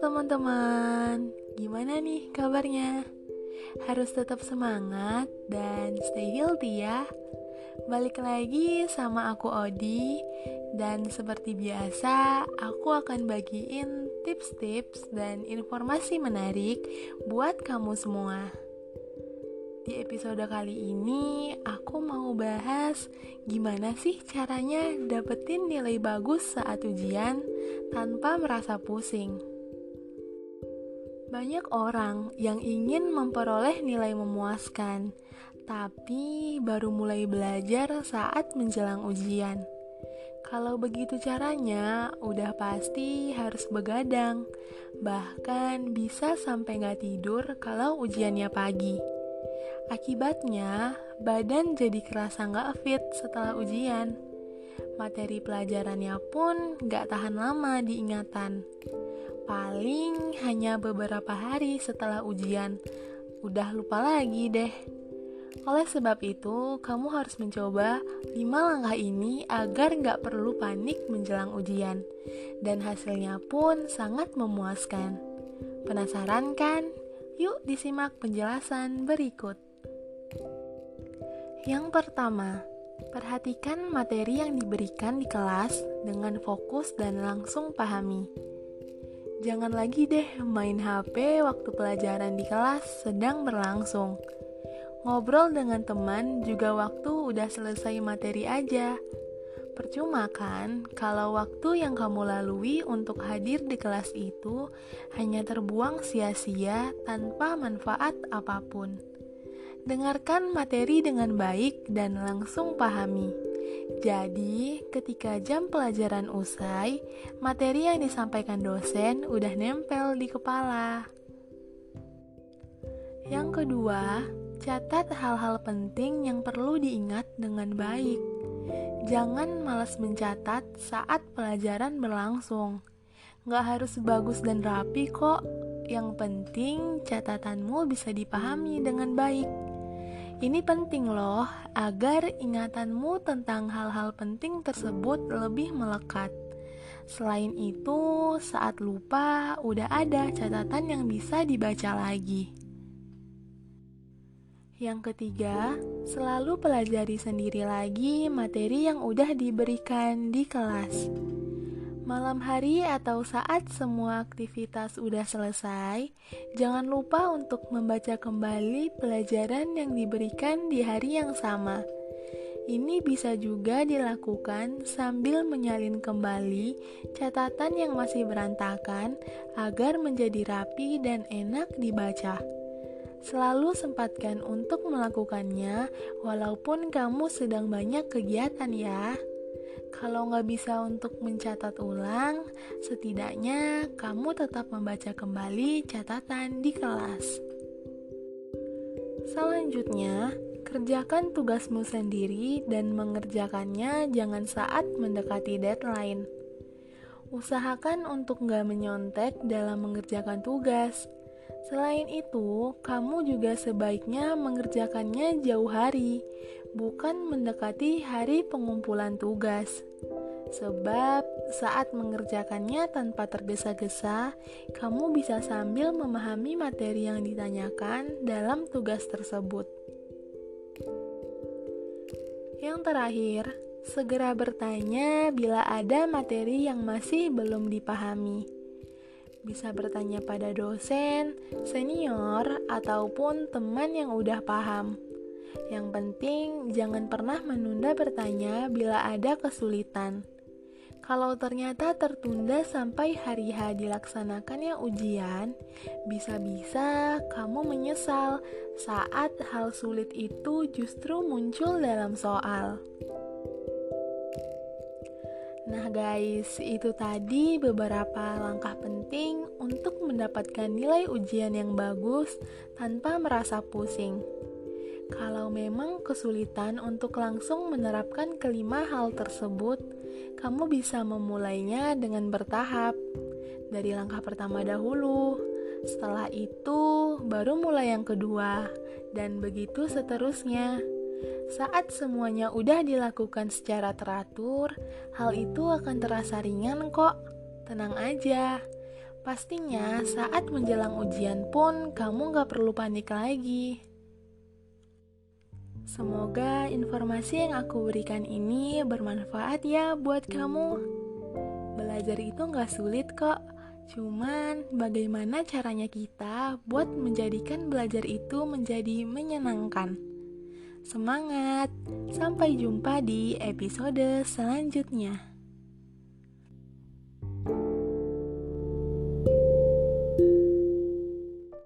teman-teman, gimana nih kabarnya? Harus tetap semangat dan stay healthy ya. Balik lagi sama aku Odi. Dan seperti biasa, aku akan bagiin tips-tips dan informasi menarik buat kamu semua. Di episode kali ini, aku mau bahas gimana sih caranya dapetin nilai bagus saat ujian tanpa merasa pusing. Banyak orang yang ingin memperoleh nilai memuaskan, tapi baru mulai belajar saat menjelang ujian. Kalau begitu caranya, udah pasti harus begadang, bahkan bisa sampai gak tidur kalau ujiannya pagi. Akibatnya, badan jadi kerasa gak fit setelah ujian. Materi pelajarannya pun gak tahan lama diingatan. Paling hanya beberapa hari setelah ujian, udah lupa lagi deh. Oleh sebab itu, kamu harus mencoba 5 langkah ini agar gak perlu panik menjelang ujian. Dan hasilnya pun sangat memuaskan. Penasaran kan? Yuk disimak penjelasan berikut. Yang pertama, perhatikan materi yang diberikan di kelas dengan fokus dan langsung pahami. Jangan lagi deh main HP waktu pelajaran di kelas sedang berlangsung. Ngobrol dengan teman juga waktu udah selesai materi aja. Percuma kan kalau waktu yang kamu lalui untuk hadir di kelas itu hanya terbuang sia-sia tanpa manfaat apapun. Dengarkan materi dengan baik dan langsung pahami. Jadi, ketika jam pelajaran usai, materi yang disampaikan dosen udah nempel di kepala. Yang kedua, catat hal-hal penting yang perlu diingat dengan baik. Jangan malas mencatat saat pelajaran berlangsung. Gak harus bagus dan rapi kok. Yang penting catatanmu bisa dipahami dengan baik. Ini penting loh, agar ingatanmu tentang hal-hal penting tersebut lebih melekat. Selain itu, saat lupa, udah ada catatan yang bisa dibaca lagi. Yang ketiga, selalu pelajari sendiri lagi materi yang udah diberikan di kelas. Malam hari atau saat semua aktivitas udah selesai, jangan lupa untuk membaca kembali pelajaran yang diberikan di hari yang sama. Ini bisa juga dilakukan sambil menyalin kembali catatan yang masih berantakan agar menjadi rapi dan enak dibaca. Selalu sempatkan untuk melakukannya walaupun kamu sedang banyak kegiatan ya. Kalau nggak bisa untuk mencatat ulang, setidaknya kamu tetap membaca kembali catatan di kelas. Selanjutnya, kerjakan tugasmu sendiri dan mengerjakannya jangan saat mendekati deadline. Usahakan untuk nggak menyontek dalam mengerjakan tugas. Selain itu, kamu juga sebaiknya mengerjakannya jauh hari, bukan mendekati hari pengumpulan tugas. Sebab saat mengerjakannya tanpa tergesa-gesa, kamu bisa sambil memahami materi yang ditanyakan dalam tugas tersebut. Yang terakhir, segera bertanya bila ada materi yang masih belum dipahami. Bisa bertanya pada dosen, senior, ataupun teman yang udah paham. Yang penting, jangan pernah menunda bertanya bila ada kesulitan. Kalau ternyata tertunda sampai hari H dilaksanakannya ujian, bisa-bisa kamu menyesal saat hal sulit itu justru muncul dalam soal. Nah guys, itu tadi beberapa langkah penting untuk mendapatkan nilai ujian yang bagus tanpa merasa pusing. Kalau memang kesulitan untuk langsung menerapkan kelima hal tersebut, kamu bisa memulainya dengan bertahap. Dari langkah pertama dahulu, setelah itu baru mulai yang kedua, dan begitu seterusnya. Saat semuanya udah dilakukan secara teratur, hal itu akan terasa ringan kok. Tenang aja. Pastinya saat menjelang ujian pun kamu gak perlu panik lagi. Semoga informasi yang aku berikan ini bermanfaat ya buat kamu. Belajar itu gak sulit kok. Cuman bagaimana caranya kita buat menjadikan belajar itu menjadi menyenangkan. Semangat! Sampai jumpa di episode selanjutnya.